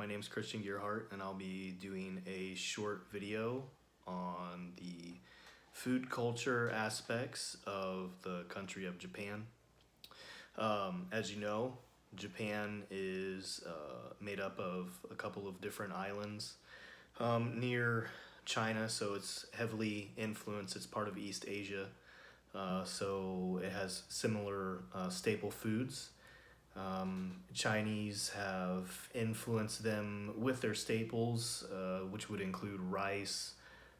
name's Christian Gearhart, and I'll be doing a short video on the food culture aspects of the country of Japan. As you know, Japan is made up of a couple of different islands near China, so it's heavily influenced. It's part of East Asia, so it has similar staple foods. Chinese have influenced them with their staples, which would include rice,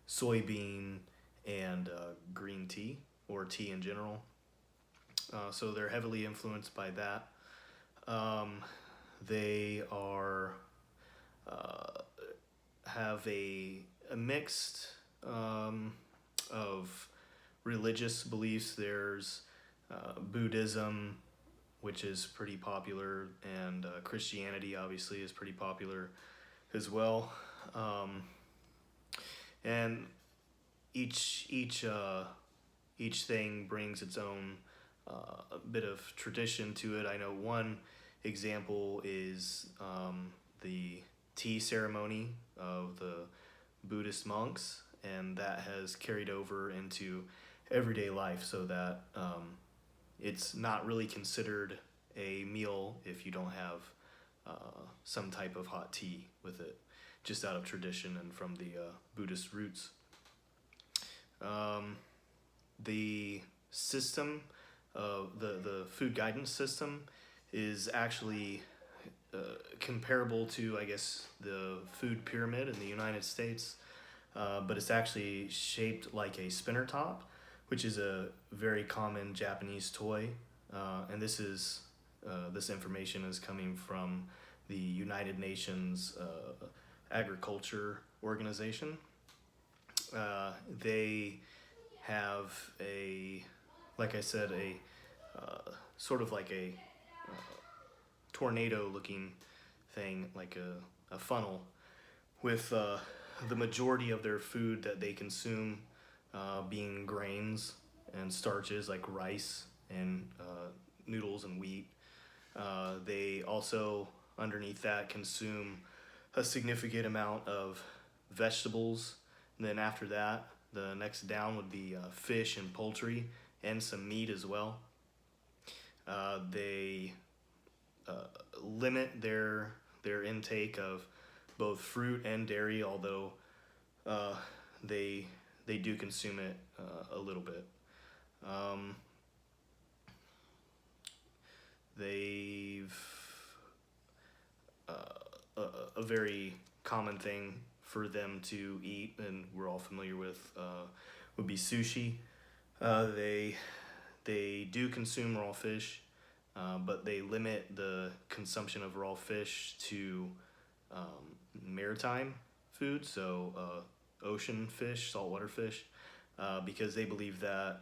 soybean, and green tea, or tea in general. So they're heavily influenced by that. They are have a mixed of religious beliefs. There's Buddhism, which is pretty popular, and Christianity obviously is pretty popular as well. And each thing brings its own bit of tradition to it. I know one example is the tea ceremony of the Buddhist monks, and that has carried over into everyday life, so that it's not really considered a meal if you don't have some type of hot tea with it, just out of tradition and from the Buddhist roots. The system of the food guidance system is actually comparable to, I guess, the food pyramid in the United States, but it's actually shaped like a spinner top, which is a very common Japanese toy, and this information is coming from the United Nations Agriculture Organization. They have like I said, a sort of like a tornado-looking thing, like a funnel, with the majority of their food that they consume being grains and starches like rice and noodles and wheat. They also, underneath that, consume a significant amount of vegetables. And then after that, the next down would be fish and poultry, and some meat as well. They limit their intake of both fruit and dairy, although they do consume it a little bit. They've a very common thing for them to eat, and we're all familiar with, would be sushi. They do consume raw fish, but they limit the consumption of raw fish to maritime food, so ocean fish, saltwater fish, because they believe that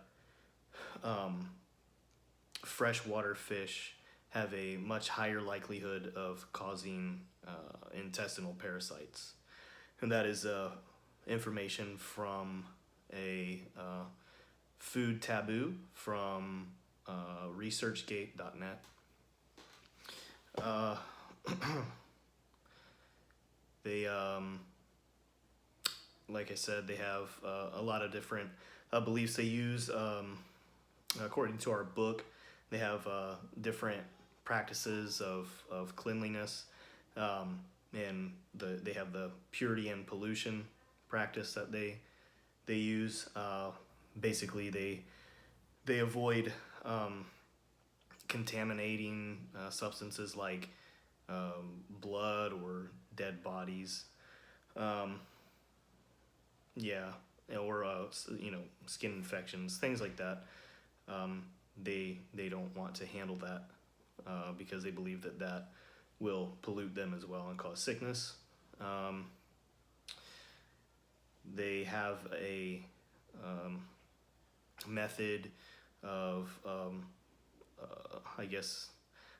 freshwater fish have a much higher likelihood of causing intestinal parasites. And that is information from a food taboo from researchgate.net. They, like I said, they have a lot of different beliefs they use. According to our book, they have different practices of cleanliness, and they have the purity and pollution practice that they use. Basically, they avoid contaminating substances like blood or dead bodies, or skin infections, things like that. They don't want to handle that because they believe that will pollute them as well and cause sickness. They have a method of, I guess,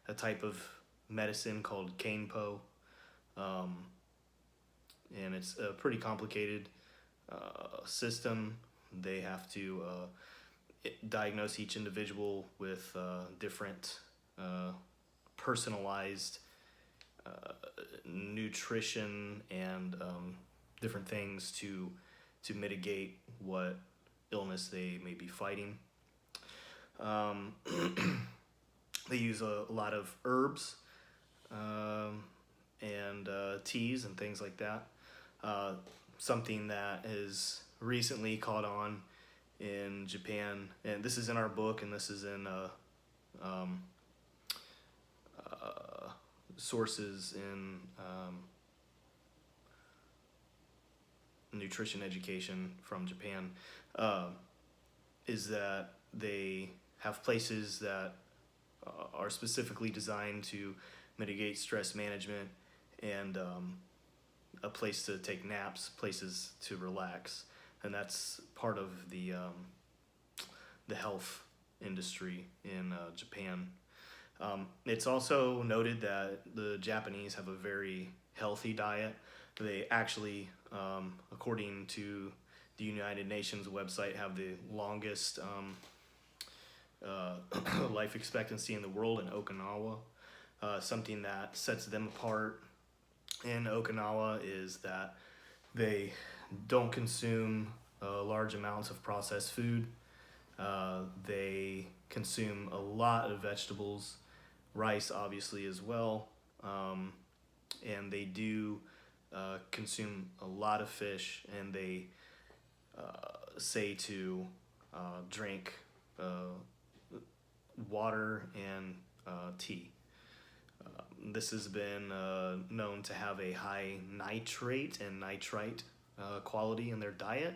a type of medicine called Kanpo, and it's a pretty complicated system. They have to diagnose each individual with different personalized nutrition and different things to mitigate what illness they may be fighting. Um, they use a lot of herbs and teas and things like that. Something that has recently caught on in Japan, and this is in our book, and this is in um, sources in nutrition education from Japan, is that they have places that are specifically designed to mitigate stress management and a place to take naps, places to relax, and that's part of the health industry in Japan. It's also noted that the Japanese have a very healthy diet. They actually, according to the United Nations website, have the longest life expectancy in the world in Okinawa. Something that sets them apart in Okinawa is that they don't consume large amounts of processed food. They consume a lot of vegetables, rice obviously as well, and they do consume a lot of fish, and they say to drink water and tea. This has been known to have a high nitrate and nitrite quality in their diet,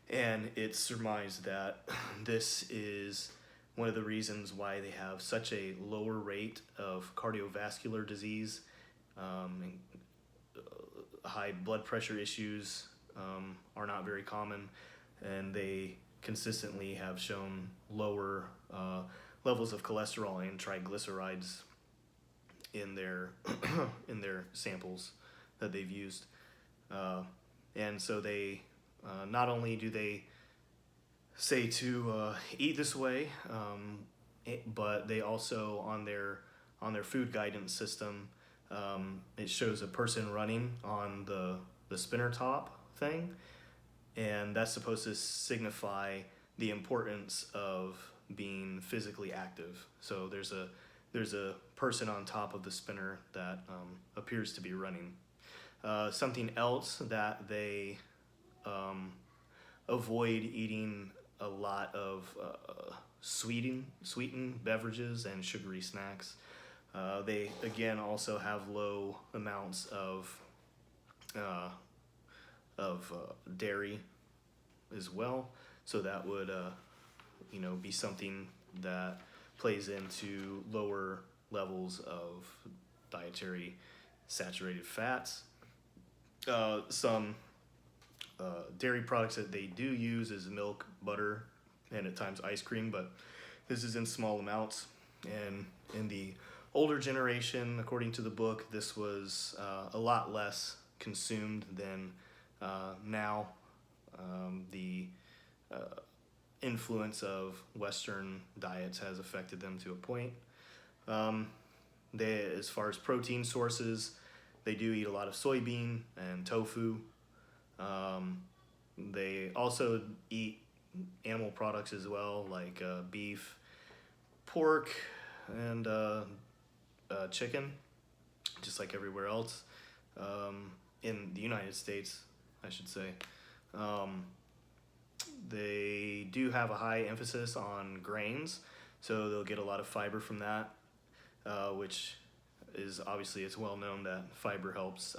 and it's surmised that this is one of the reasons why they have such a lower rate of cardiovascular disease. And, high blood pressure issues are not very common, and they consistently have shown lower levels of cholesterol and triglycerides in their in their samples that they've used. And so they not only do they say to eat this way, but they also on their food guidance system, it shows a person running on the spinner top thing, and that's supposed to signify the importance of being physically active. So there's a person on top of the spinner that appears to be running. Something else that they avoid eating a lot of sweetened beverages and sugary snacks. They again also have low amounts of dairy as well, so that would be something that plays into lower levels of dietary saturated fats. Some dairy products that they do use is milk, butter, and at times ice cream, but this is in small amounts. And in the older generation, according to the book, this was a lot less consumed than now. The influence of Western diets has affected them to a point. As far as protein sources, they do eat a lot of soybean and tofu. They also eat animal products as well, like beef, pork, and chicken, just like everywhere else in the United States, I should say. They do have a high emphasis on grains, so they'll get a lot of fiber from that, which is obviously, it's well known that fiber helps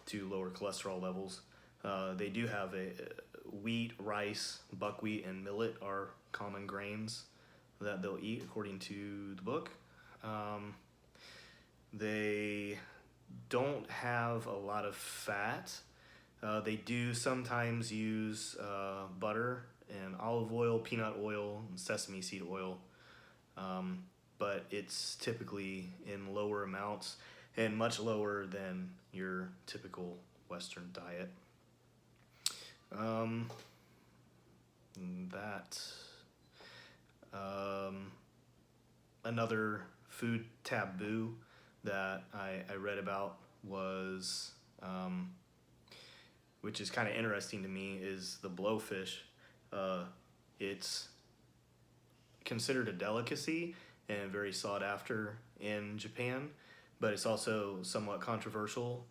to lower cholesterol levels. They do have wheat, rice, buckwheat, and millet are common grains that they'll eat according to the book. They don't have a lot of fat. They do sometimes use butter and olive oil, peanut oil, and sesame seed oil, but it's typically in lower amounts and much lower than your typical Western diet. Another food taboo that I read about was, which is kind of interesting to me, is the blowfish. It's considered a delicacy and very sought after in Japan, but it's also somewhat controversial.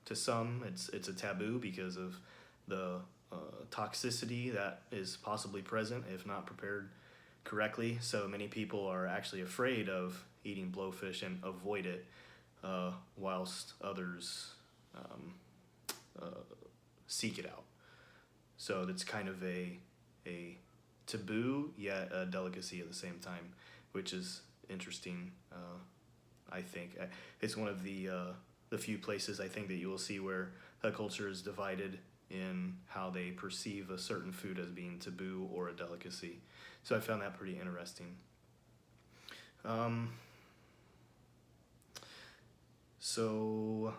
To some, it's a taboo because of the toxicity that is possibly present if not prepared correctly. So many people are actually afraid of eating blowfish and avoid it, whilst others seek it out. So that's kind of a taboo yet a delicacy at the same time, which is interesting. I think it's one of the few places I think that you will see where a culture is divided in how they perceive a certain food as being taboo or a delicacy. So I found that pretty interesting. So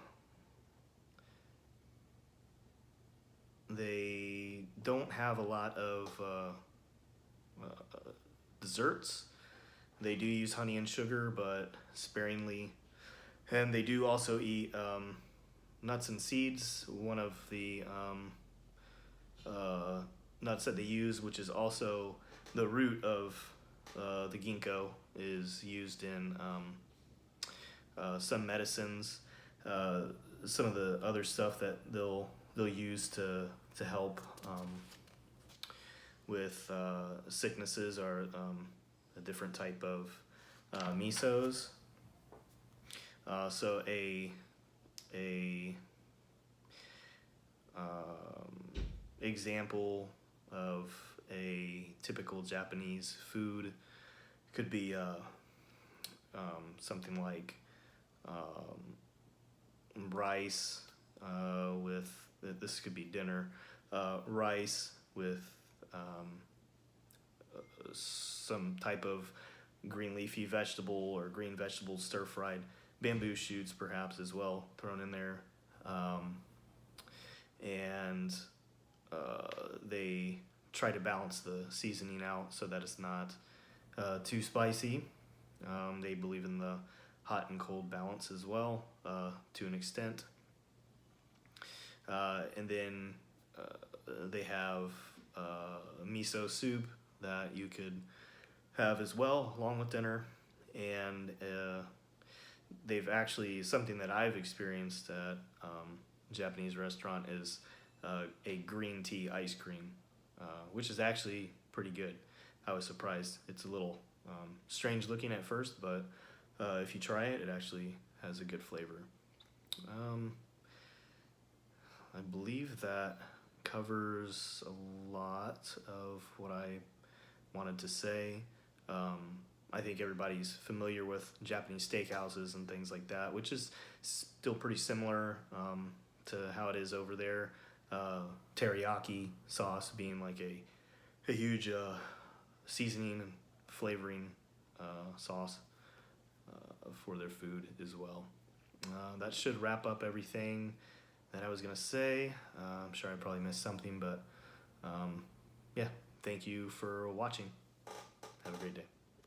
they don't have a lot of desserts. They do use honey and sugar, but sparingly. And they do also eat nuts and seeds. One of the nuts that they use, which is also the root of the ginkgo, is used in some medicines. Some of the other stuff that they'll use to help with sicknesses are a different type of misos. So a example of a typical Japanese food could be something like rice with, this could be dinner, rice with some type of green leafy vegetable or green vegetable stir fried, bamboo shoots perhaps as well thrown in there, and they try to balance the seasoning out so that it's not too spicy. They believe in the hot and cold balance as well, to an extent. And then they have miso soup that you could have as well along with dinner. And they've actually, something that I've experienced at Japanese restaurant is a green tea ice cream, which is actually pretty good. I was surprised. It's a little strange looking at first, but if you try it, it actually has a good flavor. I believe that covers a lot of what I wanted to say. I think everybody's familiar with Japanese steakhouses and things like that, which is still pretty similar to how it is over there. Teriyaki sauce being like a huge seasoning and flavoring sauce for their food as well. That should wrap up everything that I was going to say. I'm sure I probably missed something, but yeah, thank you for watching. Have a great day.